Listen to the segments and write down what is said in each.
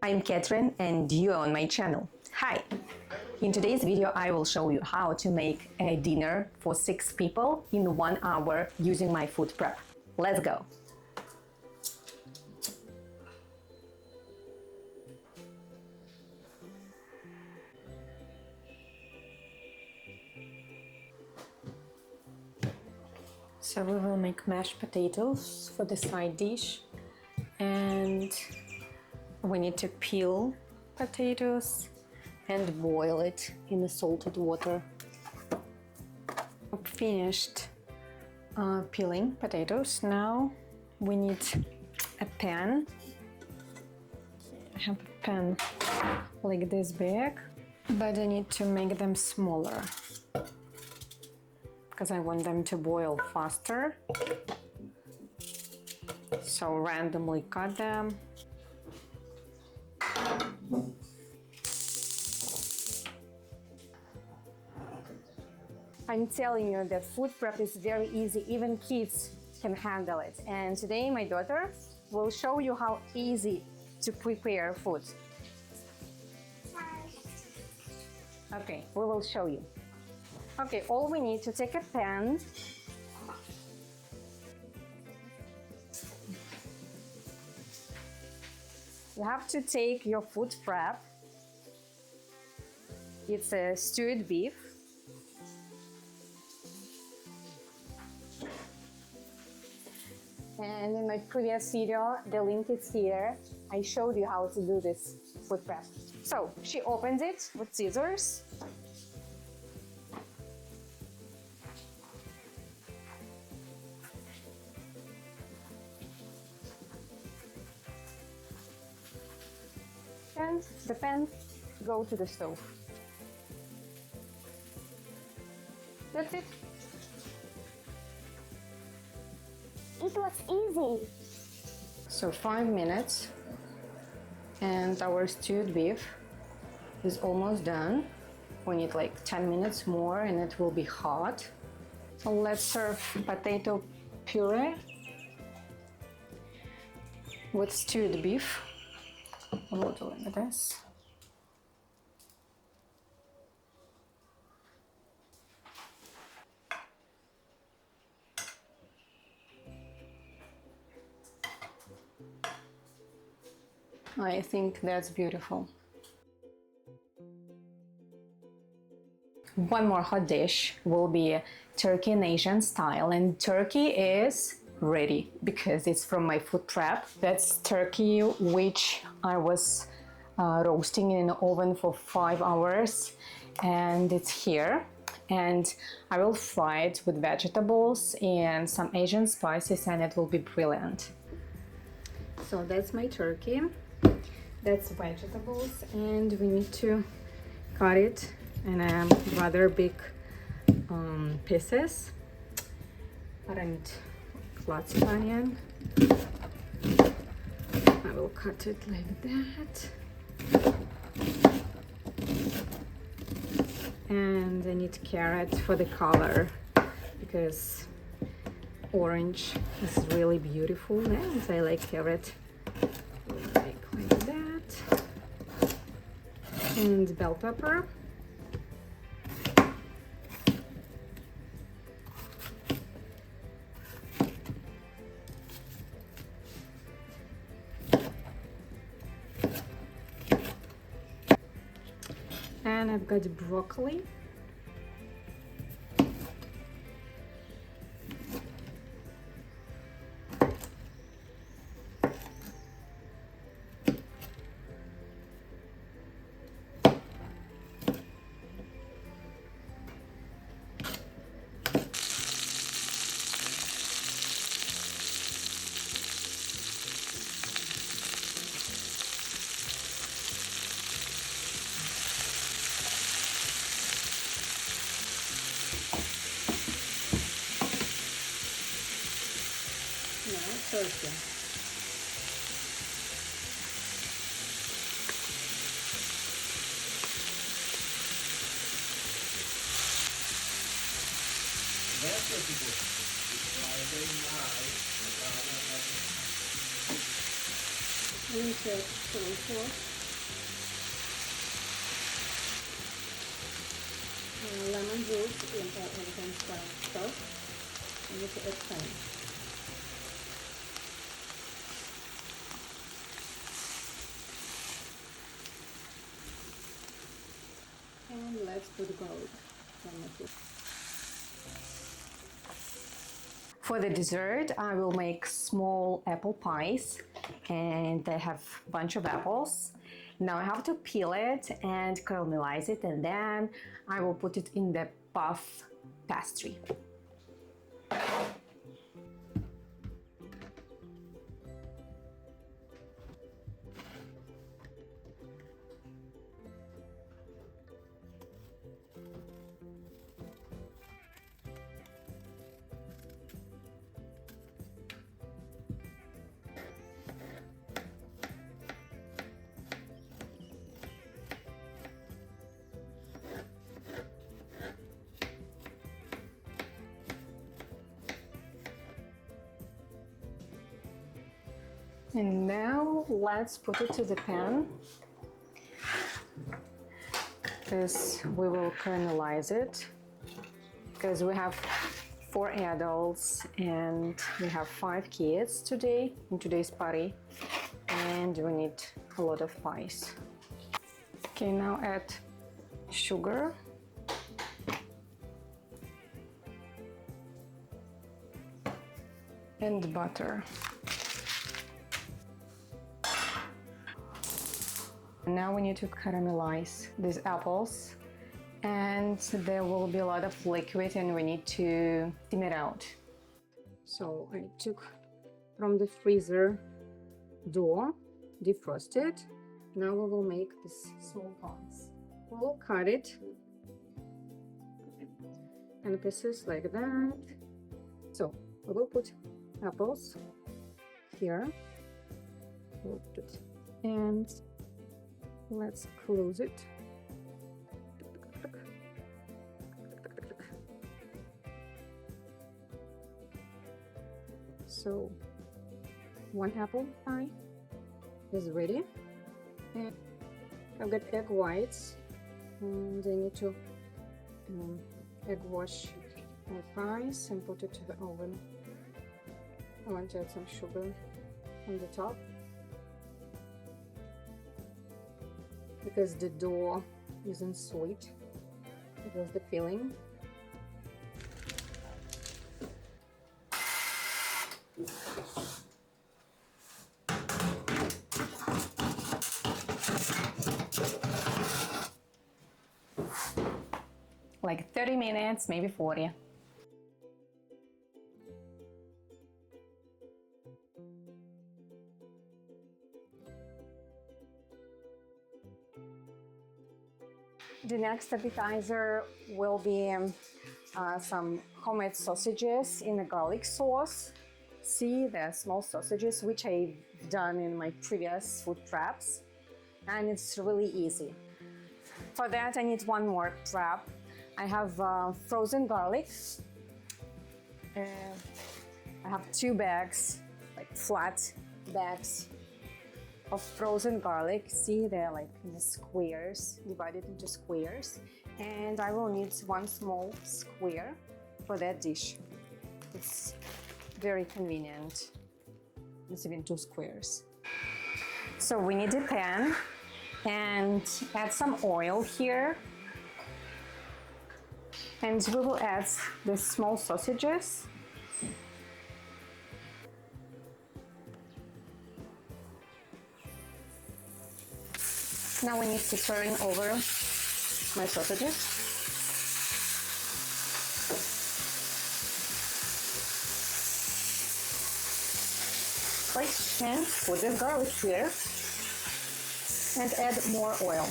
I'm Catherine and you're on my channel. Hi! In today's video I will show you how to make a dinner for 6 people in 1 hour using my food prep. Let's go! So we will make mashed potatoes for the side dish, and we need to peel potatoes and boil it in the salted water. Finished peeling potatoes. Now we need a pan. I have a pan like this big, but I need to make them smaller because I want them to boil faster. So randomly cut them. I'm telling you that food prep is very easy, even kids can handle it. And today my daughter will show you how easy to prepare food. Okay, we will show you. Okay, all we need to take a pan. You have to take your food prep. It's a stewed beef. And in my previous video, the link is here. I showed you how to do this food prep. So she opened it with scissors. And the pan go to the stove. That's it. It was easy. So 5 minutes and our stewed beef is almost done. We need like 10 minutes more and it will be hot. So let's serve potato puree with stewed beef. A little like this. I think that's beautiful. One more hot dish will be turkey in Asian style, and turkey is ready because it's from my food prep. That's turkey which I was roasting in an oven for 5 hours, and it's here. And I will fry it with vegetables and some Asian spices, and it will be brilliant. So that's my turkey. That's vegetables, and we need to cut it in rather big pieces. But I need lots of onion. I will cut it like that. And I need carrot for the color because orange is really beautiful, and I like carrot. Like that. And bell pepper. And I've got broccoli. Turkey. Insert soy sauce. lemon juice and everything first. I need to add some. And let's put garlic. For the dessert, I will make small apple pies, and I have a bunch of apples. Now I have to peel it and caramelize it, and then I will put it in the puff pastry. And now let's put it to the pan, because we will caramelize it, because we have 4 adults and we have 5 kids today in today's party, and we need a lot of pies. Okay, now add sugar. And butter. Now we need to caramelize these apples, and there will be a lot of liquid and we need to steam it out. So I took from the freezer dough, defrosted. Now we will make these small pies. We will cut it in pieces like that. So we will put apples here. We'll put it, and let's close it. So 1 apple pie is ready, and I've got egg whites, and I need to egg wash my pies and put it to the oven. I want to add some sugar on the top, because the dough isn't sweet. It was the filling. Like 30 minutes, maybe 40. The next appetizer will be some homemade sausages in a garlic sauce. See, the small sausages, which I've done in my previous food preps, and it's really easy. For that, I need 1 more prep. I have frozen garlic. I have 2 bags, like flat bags of frozen garlic. See, they're like in the squares, divided into squares. And I will need 1 small square for that dish. It's very convenient. It's even 2 squares. So we need a pan and add some oil here. And we will add the small sausages. Now we need to turn over my sausages. Right, and put the garlic here and add more oil.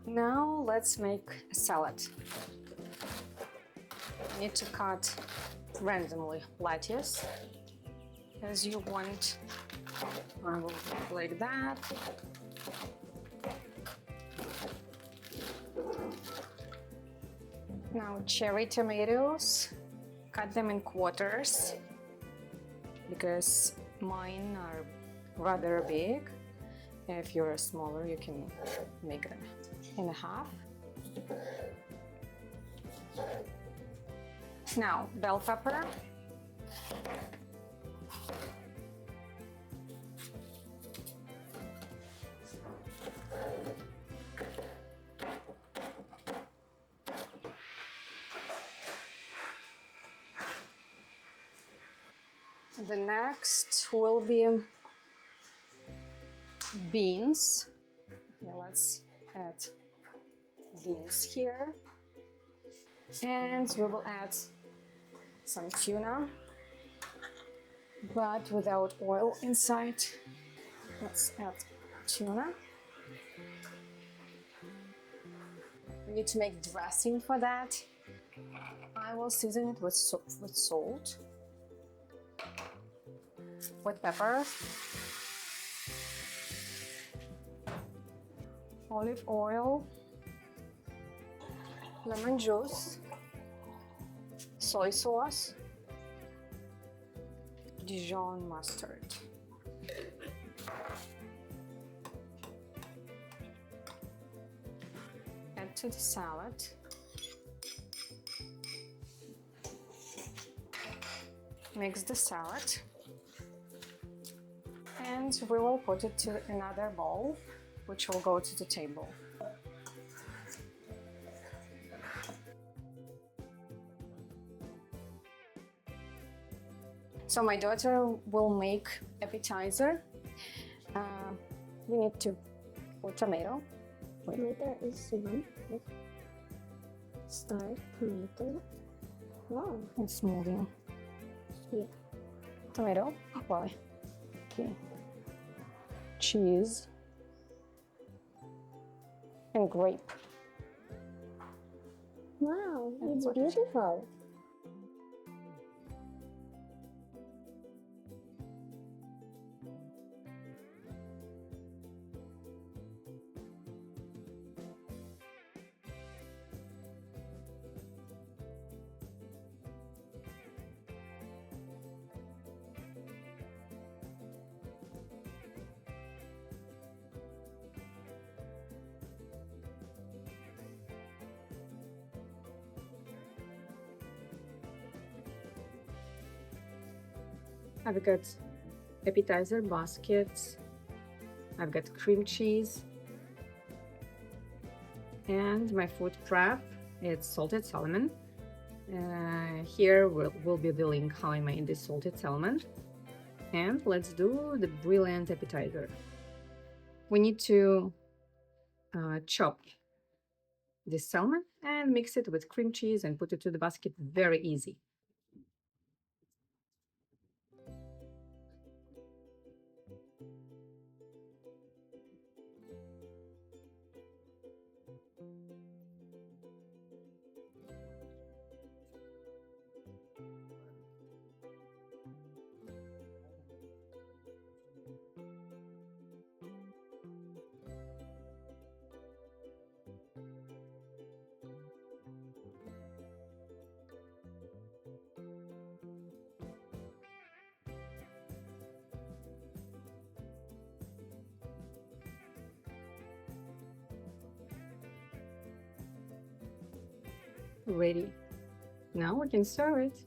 Now let's make a salad. You need to cut randomly lettuce as you want. I will like that. Now cherry tomatoes, cut them in quarters because mine are rather big. If you're smaller, you can make them in half. Now bell pepper. The next will be beans. Okay, let's add beans here. And we will add some tuna, but without oil inside. Let's add tuna. We need to make dressing for that. I will season it with salt, with pepper, olive oil, lemon juice, soy sauce, Dijon mustard. Add to the salad. Mix the salad. And we will put it to another bowl, which will go to the table. So my daughter will make appetizer. You need to put tomato. Tomato is one. Start tomato. Wow. It's moving. Yeah. Tomato. Why? Okay. Cheese. And grape. Wow, That's it's what beautiful. I've got appetizer baskets. I've got cream cheese. And my food prep, it's salted salmon. Here will be the link how I made this salted salmon. And let's do the brilliant appetizer. We need to chop this salmon and mix it with cream cheese and put it to the basket. Very easy. Ready. Now we can serve it.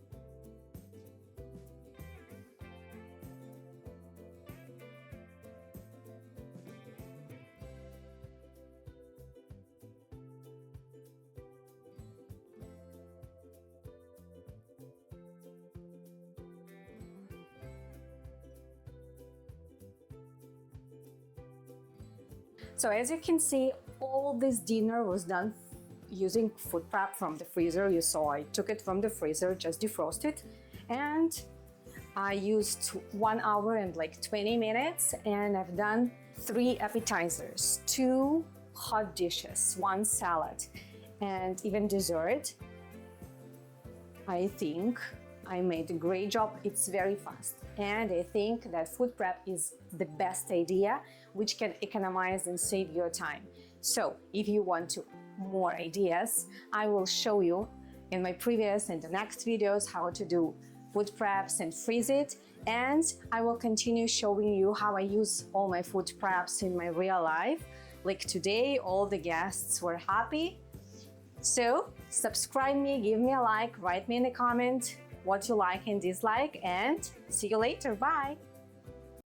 So as you can see, all this dinner was done using food prep from the freezer. You saw I took it from the freezer, just defrosted, and I used 1 hour and like 20 minutes, and I've done 3 appetizers, 2 hot dishes, 1 salad, and even dessert. I think I made a great job. It's very fast, and I think that food prep is the best idea, which can economize and save your time. So if you want to more ideas, I will show you in my previous and the next videos how to do food preps and freeze it. And I will continue showing you how I use all my food preps in my real life. Like today, all the guests were happy. So subscribe me, give me a like, write me in the comment what you like and dislike, and see you later. Bye!